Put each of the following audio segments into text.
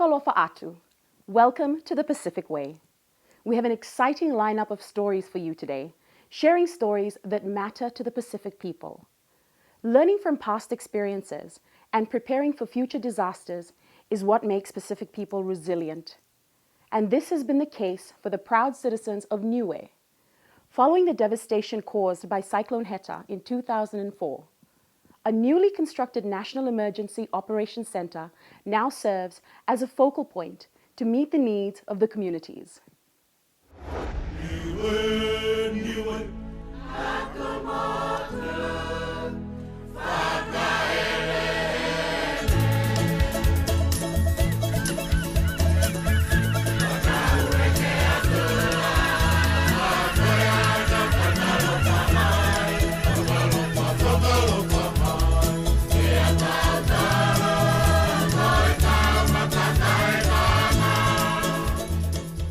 Takalofa atu. Welcome to the Pacific Way. We have an exciting lineup of stories for you today, sharing stories that matter to the Pacific people. Learning from past experiences and preparing for future disasters is what makes Pacific people resilient. And this has been the case for the proud citizens of Niue. Following the devastation caused by Cyclone Heta in 2004, a newly constructed National Emergency Operations Center now serves as a focal point to meet the needs of the communities.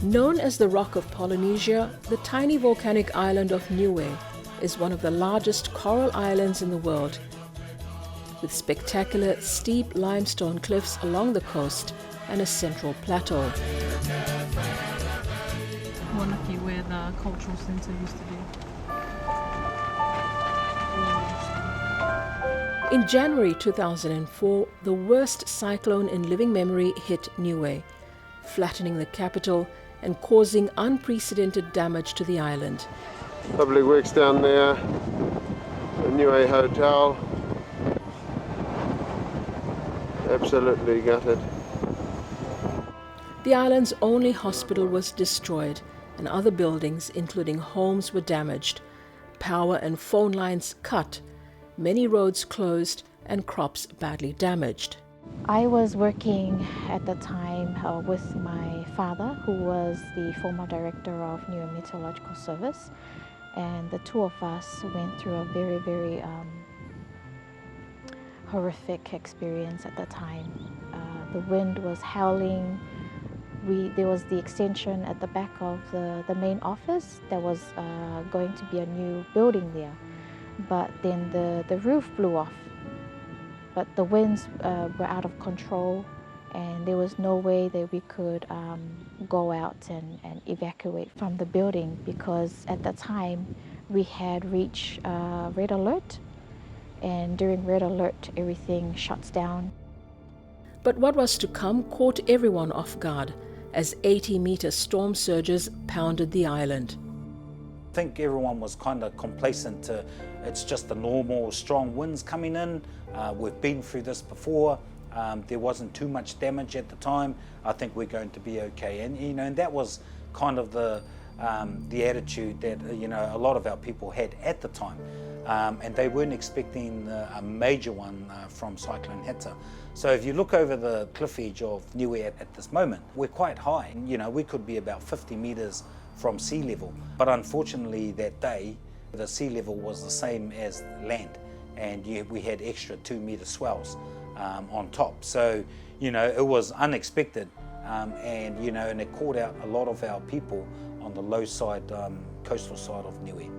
Known as the Rock of Polynesia, the tiny volcanic island of Niue is one of the largest coral islands in the world, with spectacular steep limestone cliffs along the coast and a central plateau. Wanaki, where the cultural centre used to be. In January 2004, the worst cyclone in living memory hit Niue, flattening the capital and causing unprecedented damage to the island. Public works down there, the Niue Hotel, absolutely gutted. The island's only hospital was destroyed, and other buildings, including homes, were damaged. Power and phone lines cut, many roads closed, and crops badly damaged. I was working at the time with my father, who was the former director of Niue Meteorological Service, and the two of us went through a very horrific experience at the time. The wind was howling. There was the extension at the back of the main office. There was going to be a new building there, but then the roof blew off. But the winds were out of control, and there was no way that we could go out and evacuate from the building, because at that time we had reached red alert, and during red alert everything shuts down. But what was to come caught everyone off guard as 80-meter storm surges pounded the island. I think everyone was kind of complacent to it's just the normal strong winds coming in. We've been through this before. There wasn't too much damage at the time. I think we're going to be okay. And that was kind of the attitude that a lot of our people had at the time. And they weren't expecting a major one from Cyclone Heta. So if you look over the cliff edge of Niue at this moment, we're quite high. We could be about 50 meters from sea level. But unfortunately that day, the sea level was the same as land, and we had extra 2-meter swells on top. So, it was unexpected, and it caught out a lot of our people on the low side, coastal side of Niue.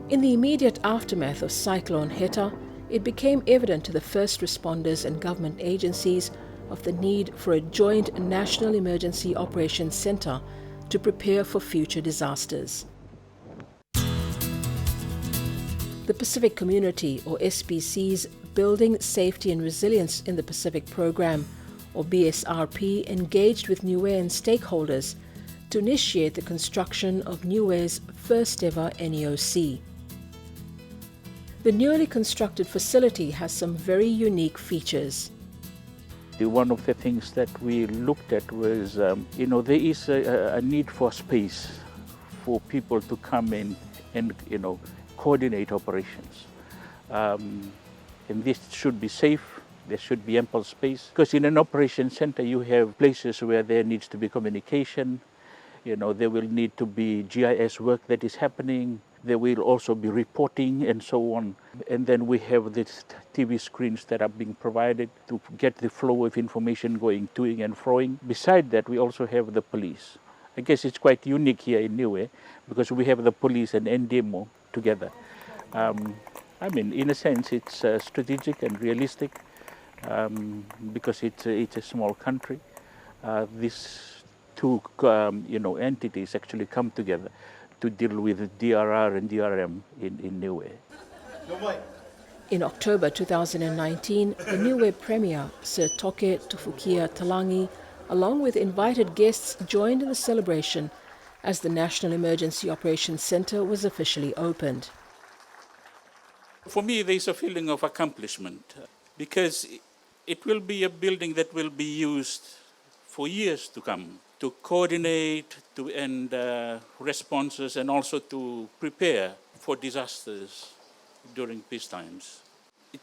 In the immediate aftermath of Cyclone Heta, it became evident to the first responders and government agencies of the need for a joint National Emergency Operations Center to prepare for future disasters. The Pacific Community, or SPC's Building Safety and Resilience in the Pacific Program, or BSRP, engaged with Niuean stakeholders to initiate the construction of Niue's first ever NEOC. The newly constructed facility has some very unique features. One of the things that we looked at was, there is a need for space for people to come in and, coordinate operations. And this should be safe. There should be ample space. Because in an operation center, you have places where there needs to be communication. There will need to be GIS work that is happening. There will also be reporting and so on. And then we have these TV screens that are being provided to get the flow of information going to and froing. Beside that, we also have the police. I guess it's quite unique here in Niue because we have the police and NDMO together. In a sense, it's strategic and realistic because it's a small country. these two entities actually come together to deal with DRR and DRM in Niue. In October 2019, the Niue Premier, Sir Toke Tufukia Talangi, along with invited guests, joined in the celebration as the National Emergency Operations Centre was officially opened. For me, there's a feeling of accomplishment because it will be a building that will be used for years to come to coordinate, to end responses, and also to prepare for disasters during peace times.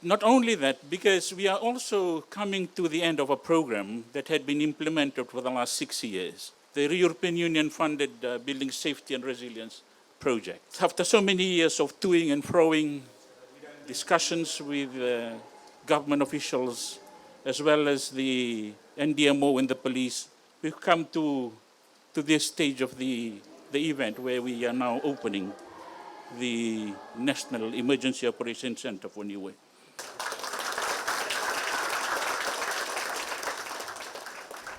Not only that, because we are also coming to the end of a program that had been implemented for the last 6 years, the European Union funded Building Safety and Resilience project. After so many years of toing and froing, discussions with government officials, as well as the NDMO and the police, we've come to this stage of the event where we are now opening the National Emergency Operations Centre for Niue.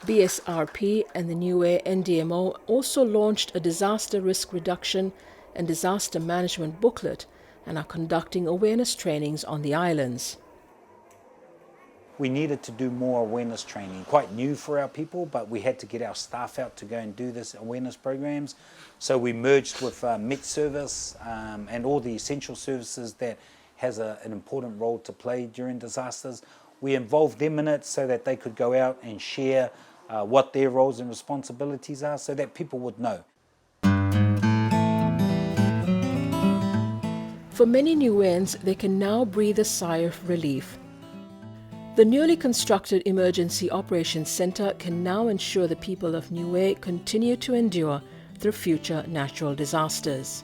BSRP and the Niue NDMO also launched a disaster risk reduction and disaster management booklet and are conducting awareness trainings on the islands. We needed to do more awareness training, quite new for our people, but we had to get our staff out to go and do this awareness programs. So we merged with Met Service and all the essential services that has an important role to play during disasters. We involved them in it so that they could go out and share what their roles and responsibilities are so that people would know. For many Niueans, they can now breathe a sigh of relief. The newly constructed Emergency Operations Centre can now ensure the people of Niue continue to endure through future natural disasters.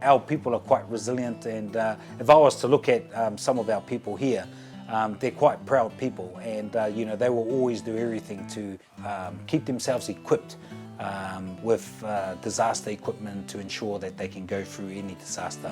Our people are quite resilient, and if I was to look at some of our people here, they're quite proud people, and they will always do everything to keep themselves equipped with disaster equipment to ensure that they can go through any disaster.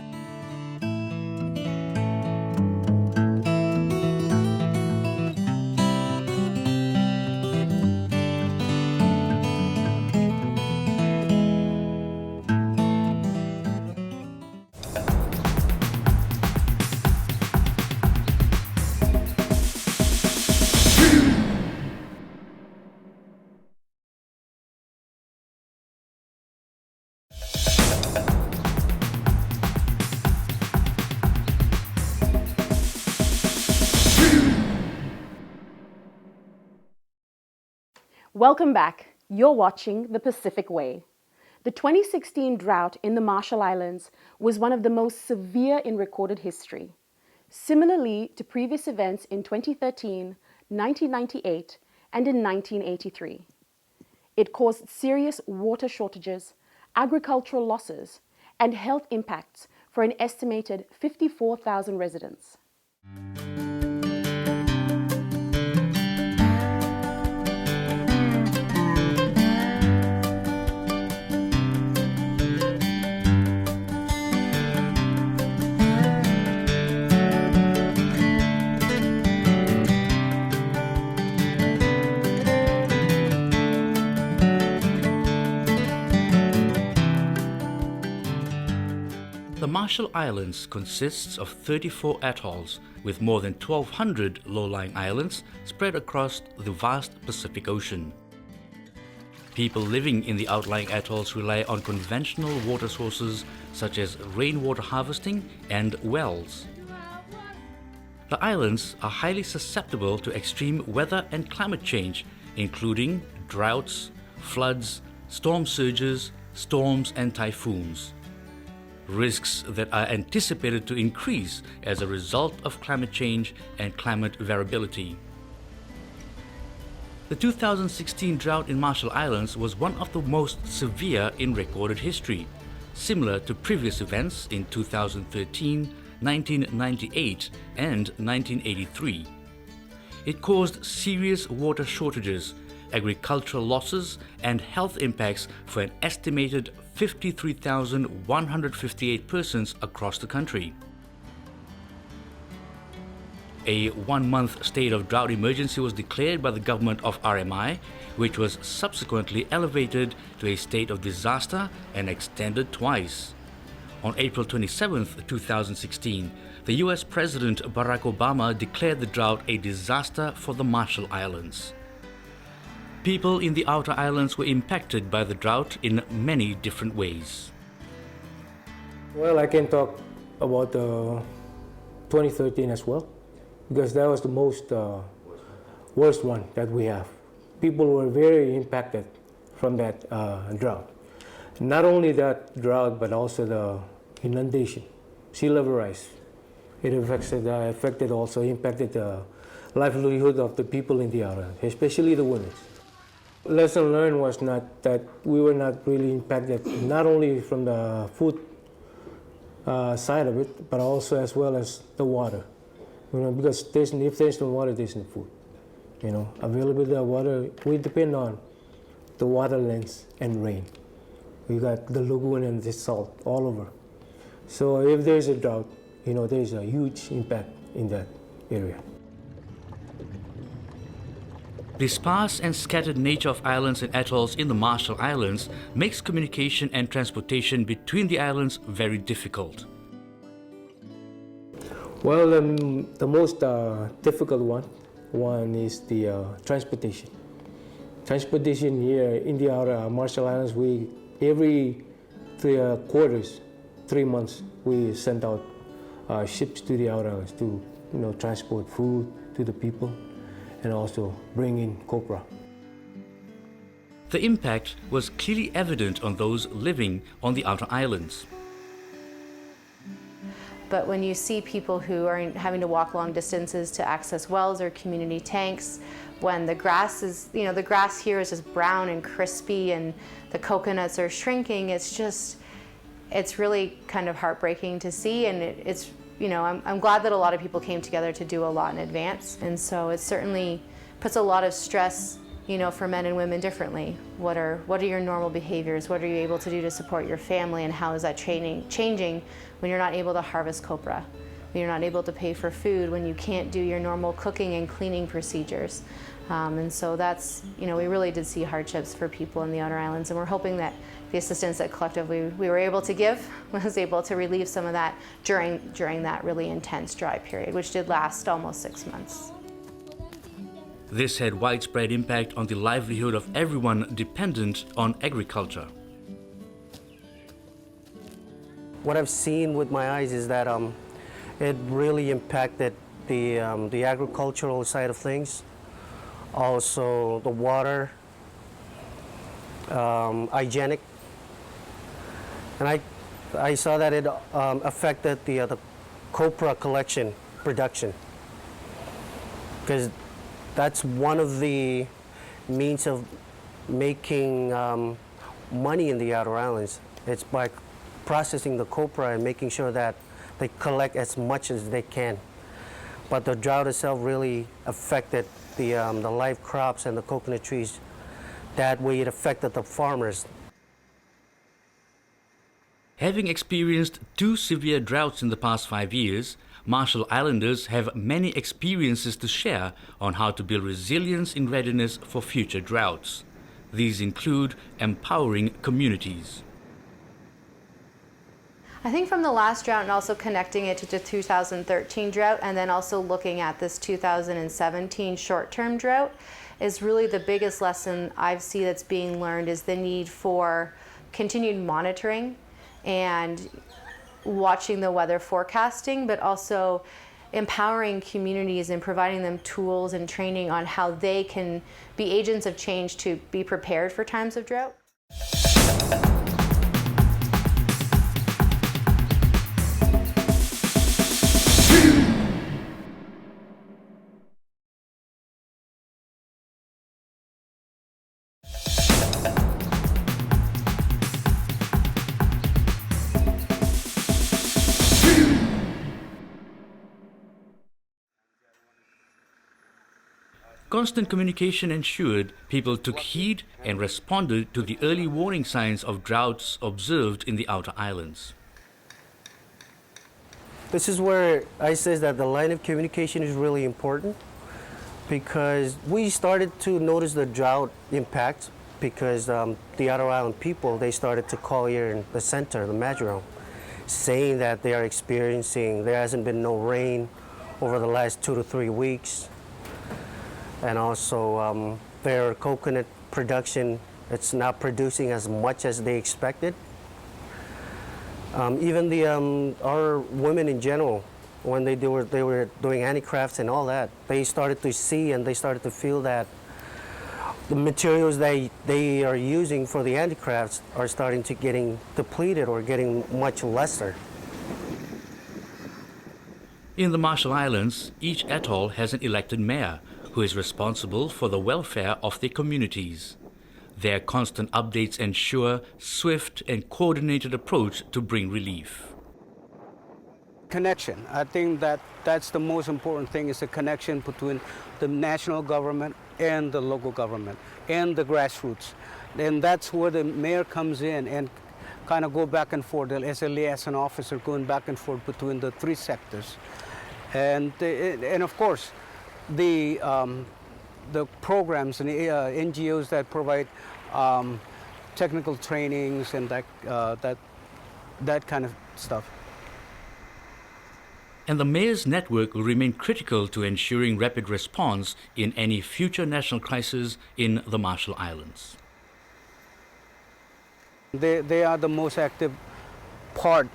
Welcome back. You're watching The Pacific Way. The 2016 drought in the Marshall Islands was one of the most severe in recorded history. Similarly to previous events in 2013, 1998, and in 1983. It caused serious water shortages, agricultural losses, and health impacts for an estimated 54,000 residents. The Marshall Islands consists of 34 atolls with more than 1,200 low-lying islands spread across the vast Pacific Ocean. People living in the outlying atolls rely on conventional water sources such as rainwater harvesting and wells. The islands are highly susceptible to extreme weather and climate change, including droughts, floods, storm surges, storms and typhoons. Risks that are anticipated to increase as a result of climate change and climate variability. The 2016 drought in Marshall Islands was one of the most severe in recorded history, similar to previous events in 2013, 1998 and 1983. It caused serious water shortages, agricultural losses and health impacts for an estimated 53,158 persons across the country. A 1-month state of drought emergency was declared by the government of RMI, which was subsequently elevated to a state of disaster and extended twice. On April 27, 2016, the US President Barack Obama declared the drought a disaster for the Marshall Islands. People in the outer islands were impacted by the drought in many different ways. Well, I can talk about 2013 as well, because that was the most worst one that we have. People were very impacted from that drought. Not only that drought, but also the inundation, sea level rise. It impacted the livelihood of the people in the island, especially the women. Lesson learned was not that we were not really impacted, not only from the food side of it, but also as well as the water. Because if there's no water, there's no food. Availability of water, we depend on the water lens and rain. We got the lagoon and the salt all over. So if there's a drought, there's a huge impact in that area. The sparse and scattered nature of islands and atolls in the Marshall Islands makes communication and transportation between the islands very difficult. Well, the most difficult one is the transportation. Transportation here in the outer Marshall Islands, every 3 months, we send out ships to the outer islands to transport food to the people, and also bring in copra. The impact was clearly evident on those living on the outer islands. But when you see people who are having to walk long distances to access wells or community tanks, when the grass is, the grass here is just brown and crispy and the coconuts are shrinking, it's really kind of heartbreaking to see, and I'm glad that a lot of people came together to do a lot in advance, and so it certainly puts a lot of stress, for men and women differently. What are your normal behaviors? What are you able to do to support your family, and how is that changing when you're not able to harvest copra, when you're not able to pay for food, when you can't do your normal cooking and cleaning procedures? And so that's, we really did see hardships for people in the outer islands, and we're hoping that the assistance that collectively we were able to give was able to relieve some of that during that really intense dry period, which did last almost 6 months. This had widespread impact on the livelihood of everyone dependent on agriculture. What I've seen with my eyes is that it really impacted the agricultural side of things, also the water, hygienic. And I saw that it affected the copra collection production, because that's one of the means of making money in the outer islands. It's by processing the copra and making sure that they collect as much as they can. But the drought itself really affected the live crops and the coconut trees. That way it affected the farmers. Having experienced 2 severe droughts in the past 5 years, Marshall Islanders have many experiences to share on how to build resilience in readiness for future droughts. These include empowering communities. I think from the last drought and also connecting it to the 2013 drought, and then also looking at this 2017 short-term drought, is really the biggest lesson I've seen that's being learned is the need for continued monitoring and watching the weather forecasting, but also empowering communities and providing them tools and training on how they can be agents of change to be prepared for times of drought. Constant communication ensured people took heed and responded to the early warning signs of droughts observed in the outer islands. This is where I says that the line of communication is really important, because we started to notice the drought impact because the outer island people, they started to call here in the center, the Majuro, saying that they are experiencing, there hasn't been no rain over the last 2 to 3 weeks. And also their coconut production, it's not producing as much as they expected. Even our women in general, when they were doing handicrafts and all that, they started to see and they started to feel that the materials they are using for the handicrafts are starting to getting depleted or getting much lesser. In the Marshall Islands, each atoll has an elected mayor who is responsible for the welfare of their communities. Their constant updates ensure swift and coordinated approach to bring relief. Connection. I think that's the most important thing, is the connection between the national government and the local government and the grassroots. And that's where the mayor comes in and kind of go back and forth as a liaison officer, going back and forth between the three sectors. And of course, the programs and the NGOs that provide technical trainings and that kind of stuff. And the mayor's network will remain critical to ensuring rapid response in any future national crisis in the Marshall Islands. They are the most active part,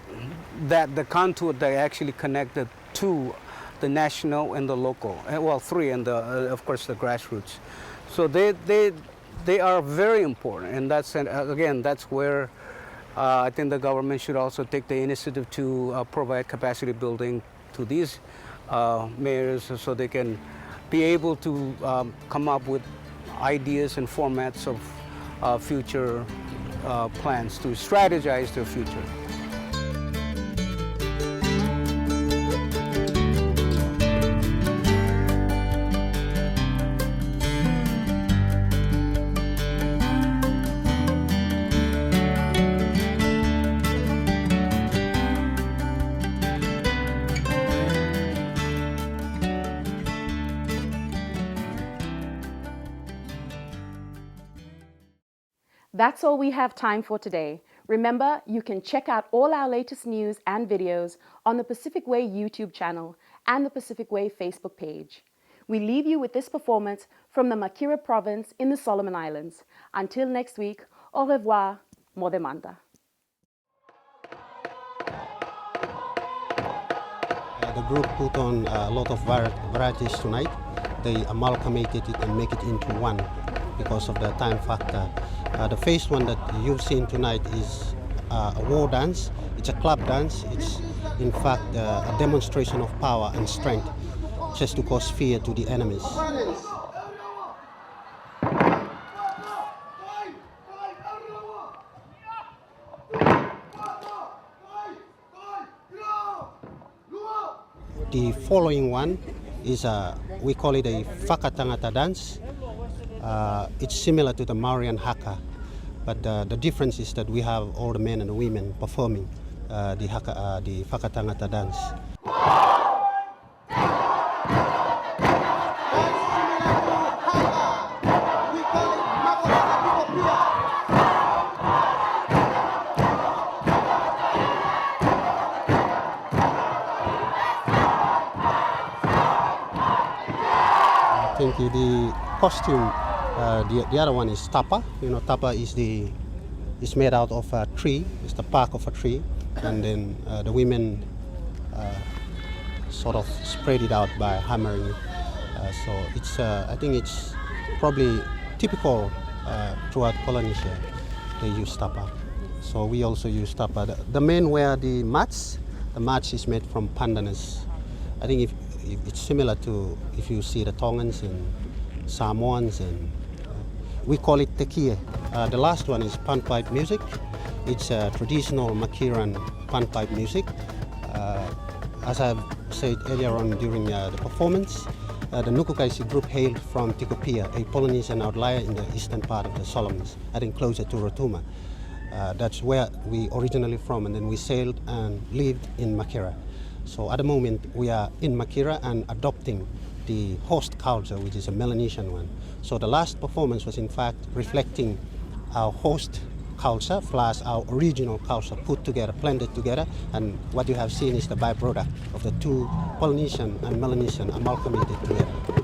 that the contour that actually connected to the national and the local, well, three, and of course the grassroots. So they are very important, and that's again, that's where I think the government should also take the initiative to provide capacity building to these mayors, so they can be able to come up with ideas and formats of future plans to strategize their future. That's all we have time for today. Remember, you can check out all our latest news and videos on the Pacific Way YouTube channel and the Pacific Way Facebook page. We leave you with this performance from the Makira province in the Solomon Islands. Until next week, au revoir, mo demanda. The group put on a lot of varieties tonight. They amalgamated it and make it into one because of the time factor. The first one that you've seen tonight is a war dance. It's a club dance. It's in fact a demonstration of power and strength, just to cause fear to the enemies. The following one is we call it a Whakatangata dance. It's similar to the Maorian haka, but the difference is that we have all the men and the women performing the Whakatangata dance. Thank you. The costume, the other one is tapa. You know, tapa is made out of a tree. It's the bark of a tree, and then the women sort of spread it out by hammering it. So it's, I think it's probably typical throughout Polynesia. They use tapa. So we also use tapa. The men wear the mats. The mats is made from pandanus. I think if it's similar to if you see the Tongans and Samoans, and we call it tekie. The last one is panpipe music. It's traditional Makiran panpipe music. As I've said earlier on during the performance, the Nukukaisi group hailed from Tikopia, a Polynesian outlier in the eastern part of the Solomons, I think closer to Rotuma. That's where we originally from, and then we sailed and lived in Makira. So at the moment we are in Makira and adopting the host culture, which is a Melanesian one. So the last performance was in fact reflecting our host culture plus our original culture put together, blended together, and what you have seen is the byproduct of the two Polynesian and Melanesian amalgamated together.